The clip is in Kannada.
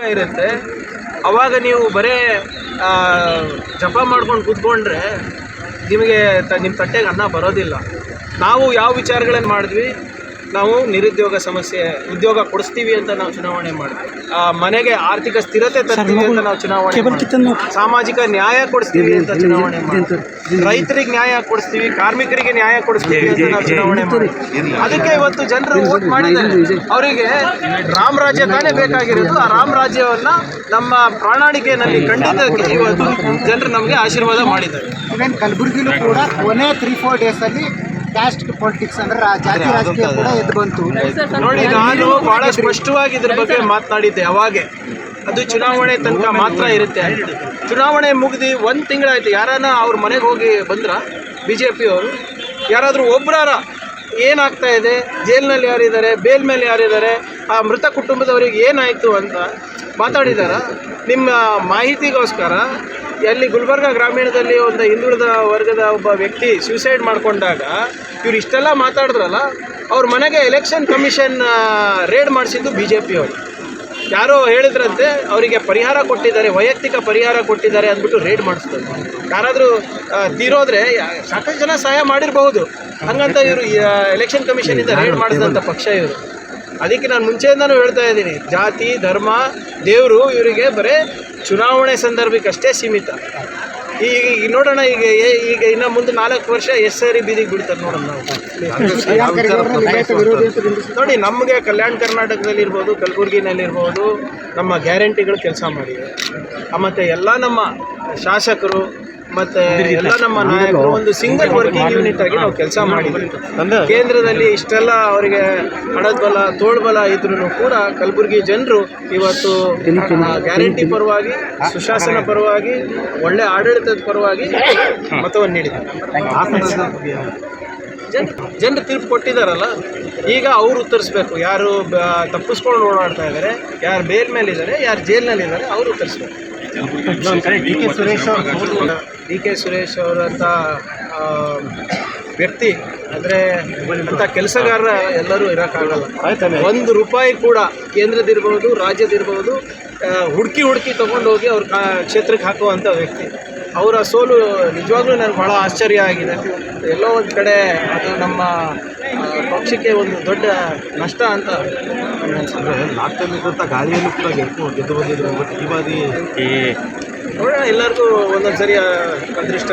ಇರುತ್ತೆ. ಅವಾಗ ನೀವು ಬರೇ ಜಪ ಮಾಡ್ಕೊಂಡು ಕೂತ್ಕೊಂಡ್ರೆ ನಿಮಗೆ ನಿಮ್ಮ ತಟ್ಟೆಗೆ ಅನ್ನ ಬರೋದಿಲ್ಲ. ನಾವು ಯಾವ ವಿಚಾರಗಳನ್ನು ಮಾಡಿದ್ವಿ, ನಾವು ನಿರುದ್ಯೋಗ ಸಮಸ್ಯೆ ಉದ್ಯೋಗ ಕೊಡಿಸ್ತೀವಿ ಅಂತ ನಾವು ಚುನಾವಣೆ ಮಾಡಿದ್ವಿ. ಮನೆಗೆ ಆರ್ಥಿಕ ಸ್ಥಿರತೆ ತರ್ತೀವಿ ಅಂತ ನಾವು ಚುನಾವಣೆ ಮಾಡಿದ್ವಿ. ಸಾಮಾಜಿಕ ನ್ಯಾಯ ಕೊಡಿಸ್ತೀವಿ ಅಂತ ಚುನಾವಣೆ ಮಾಡಿದ್ವಿ. ರೈತರಿಗೆ ನ್ಯಾಯ ಕೊಡಿಸ್ತೀವಿ, ಕಾರ್ಮಿಕರಿಗೆ ನ್ಯಾಯ ಕೊಡಿಸ್ತೀವಿ ಅಂತ ನಾವು ಚುನಾವಣೆ ಮಾಡಿದ್ವಿ. ಅದಕ್ಕೆ ಇವತ್ತು ಜನರು ವೋಟ್ ಮಾಡಿದ್ದಾರೆ. ಅವರಿಗೆ ರಾಮ ರಾಜ್ಯ ತಾನೇ ಬೇಕಾಗಿರೋದು. ಆ ರಾಮ ರಾಜ್ಯವನ್ನು ನಮ್ಮ ಪ್ರಣಾಳಿಕೆಯಲ್ಲಿ ಖಂಡಿತಕ್ಕೆ ಇವತ್ತು ಜನರು ನಮಗೆ ಆಶೀರ್ವಾದ ಮಾಡಿದ್ದಾರೆ. ಇವನ್ ಕಲಬುರಗಿಲೂ ಕೂಡ ಕೊನೆ 3-4 ಡೇಸಲ್ಲಿ ಕ್ಯಾಸ್ಟ್ ಪೊಲಿಟಿಕ್ಸ್ ಅಂದ್ರೆ ಜಾತಿ ರಾಜಕೀಯ ಕೂಡ ಎದ್ದು ಬಂತು. ನೋಡಿ, ನಾನು ಬಹಳ ಸ್ಪಷ್ಟವಾಗಿ ಇದ್ರ ಬಗ್ಗೆ ಮಾತನಾಡಿದ್ದೆ. ಅವಾಗೆ ಅದು ಚುನಾವಣೆ ತನಕ ಮಾತ್ರ ಇರುತ್ತೆ. ಚುನಾವಣೆ ಮುಗಿದು 1 ತಿಂಗಳಾಯ್ತು. ಯಾರನ್ನ ಅವ್ರ ಮನೆಗೆ ಹೋಗಿ ಬಂದ್ರ BJP ಅವರು ಯಾರಾದರೂ ಒಬ್ಬರಾರ ಏನಾಗ್ತಾ ಇದೆ, ಜೈಲಿನಲ್ಲಿ ಯಾರಿದ್ದಾರೆ, ಬೇಲ್ ಮೇಲೆ ಯಾರಿದ್ದಾರೆ, ಆ ಮೃತ ಕುಟುಂಬದವರಿಗೆ ಏನಾಯಿತು ಅಂತ ಮಾತಾಡಿದಾರ? ನಿಮ್ಮ ಮಾಹಿತಿಗೋಸ್ಕರ ಎಲ್ಲಿ ಗುಲ್ಬರ್ಗ ಗ್ರಾಮೀಣದಲ್ಲಿ ಒಂದು ಹಿಂದುಳಿದ ವರ್ಗದ ಒಬ್ಬ ವ್ಯಕ್ತಿ ಸೂಸೈಡ್ ಮಾಡಿಕೊಂಡಾಗ ಇವ್ರು ಇಷ್ಟೆಲ್ಲ ಮಾತಾಡಿದ್ರಲ್ಲ, ಅವ್ರ ಮನೆಗೆ ಎಲೆಕ್ಷನ್ ಕಮಿಷನ್ ರೇಡ್ ಮಾಡಿಸಿದ್ದು BJP ಅವರು. ಯಾರೋ ಹೇಳಿದ್ರಂತೆ ಅವರಿಗೆ ಪರಿಹಾರ ಕೊಟ್ಟಿದ್ದಾರೆ, ವೈಯಕ್ತಿಕ ಪರಿಹಾರ ಕೊಟ್ಟಿದ್ದಾರೆ ಅಂದ್ಬಿಟ್ಟು ರೇಡ್ ಮಾಡಿಸ್ತಾರೆ. ಯಾರಾದರೂ ತೀರೋದ್ರೆ ಸಾಕಷ್ಟು ಜನ ಸಹಾಯ ಮಾಡಿರಬಹುದು, ಹಂಗಂತ ಇವರು ಎಲೆಕ್ಷನ್ ಕಮಿಷನಿಂದ ರೇಡ್ ಮಾಡಿಸಿದಂಥ ಪಕ್ಷ ಇವರು. ಅದಕ್ಕೆ ನಾನು ಮುಂಚೆಯಿಂದನೂ ಹೇಳ್ತಾ ಇದ್ದೀನಿ, ಜಾತಿ ಧರ್ಮ ದೇವರು ಇವರಿಗೆ ಬರೀ ಚುನಾವಣೆ ಸಂದರ್ಭಕ್ಕಷ್ಟೇ ಸೀಮಿತ. ಈಗ ನೋಡೋಣ, ಈಗ ಇನ್ನು ಮುಂದೆ 4 ವರ್ಷ ಎಷ್ಟು ಸಾರಿ ಬೀದಿಗೆ ಬಿಡ್ತಾರೆ ನೋಡೋಣ ನಾವು. ನೋಡಿ, ನಮಗೆ ಕಲ್ಯಾಣ ಕರ್ನಾಟಕದಲ್ಲಿರ್ಬೋದು, ಕಲಬುರಗಿನಲ್ಲಿರ್ಬೋದು ನಮ್ಮ ಗ್ಯಾರಂಟಿಗಳು ಕೆಲಸ ಮಾಡಿದೆ. ಮತ್ತು ಎಲ್ಲ ನಮ್ಮ ಶಾಸಕರು ಮತ್ತು ಎಲ್ಲ ನಮ್ಮ ನಾಯಕರು ಒಂದು ಸಿಂಗಲ್ ವರ್ಕಿಂಗ್ ಯೂನಿಟ್ ಆಗಿ ನಾವು ಕೆಲಸ ಮಾಡಿದ್ವಿ. ಕೇಂದ್ರದಲ್ಲಿ ಇಷ್ಟೆಲ್ಲ ಅವರಿಗೆ ಹಣದ ಬಲ ತೋಳ್ಬಲ ಇದ್ರೂ ಕೂಡ ಕಲಬುರಗಿ ಜನರು ಇವತ್ತು ಗ್ಯಾರಂಟಿ ಪರವಾಗಿ, ಸುಶಾಸನ ಪರವಾಗಿ, ಒಳ್ಳೆ ಆಡಳಿತದ ಪರವಾಗಿ ಮತವನ್ನು ನೀಡಿದ್ದಾರೆ. ಜನರು ತೀರ್ಪು ಕೊಟ್ಟಿದ್ದಾರಲ್ಲ, ಈಗ ಅವರು ಉತ್ತರಿಸ್ಬೇಕು. ಯಾರು ತಪ್ಪಿಸ್ಕೊಂಡು ಓಡಾಡ್ತಾ ಇದ್ದಾರೆ, ಯಾರು ಬೇಲ್ ಮೇಲಿದ್ದಾರೆ, ಯಾರು ಜೈಲಿನಲ್ಲಿದ್ದಾರೆ, ಅವರು ಉತ್ತರಿಸ್ಬೇಕು. ಡಿ ಕೆ ಸುರೇಶ್ ಅವರಂಥ ವ್ಯಕ್ತಿ ಅಂದರೆ ಅಂಥ ಕೆಲಸಗಾರರ ಎಲ್ಲರೂ ಇರೋಕ್ಕಾಗಲ್ಲ. ₹1 ಕೂಡ ಕೇಂದ್ರದಿರ್ಬೋದು, ರಾಜ್ಯದಿರ್ಬೋದು ಹುಡುಕಿ ತೊಗೊಂಡೋಗಿ ಅವ್ರ ಕ್ಷೇತ್ರಕ್ಕೆ ಹಾಕುವಂಥ ವ್ಯಕ್ತಿ. ಅವರ ಸೋಲು ನಿಜವಾಗ್ಲೂ ನನಗೆ ಭಾಳ ಆಶ್ಚರ್ಯ ಆಗಿದೆ. ಎಲ್ಲೋ ಒಂದು ಕಡೆ ಅದು ನಮ್ಮ ಪಕ್ಷಕ್ಕೆ ಒಂದು ದೊಡ್ಡ ನಷ್ಟ ಅಂತ ಅನಿಸುತ್ತೆ. ಗಾಳಿಯಲ್ಲೂ ಕೂಡ ಗೆದ್ದು ಬಂದಿದ್ರು. ಬಟ್ ಈ ಬಾರಿ ನೋಡೋಣ, ಎಲ್ಲರಿಗೂ ಒಂದೊಂದು ಸರಿ ಅದೃಷ್ಟ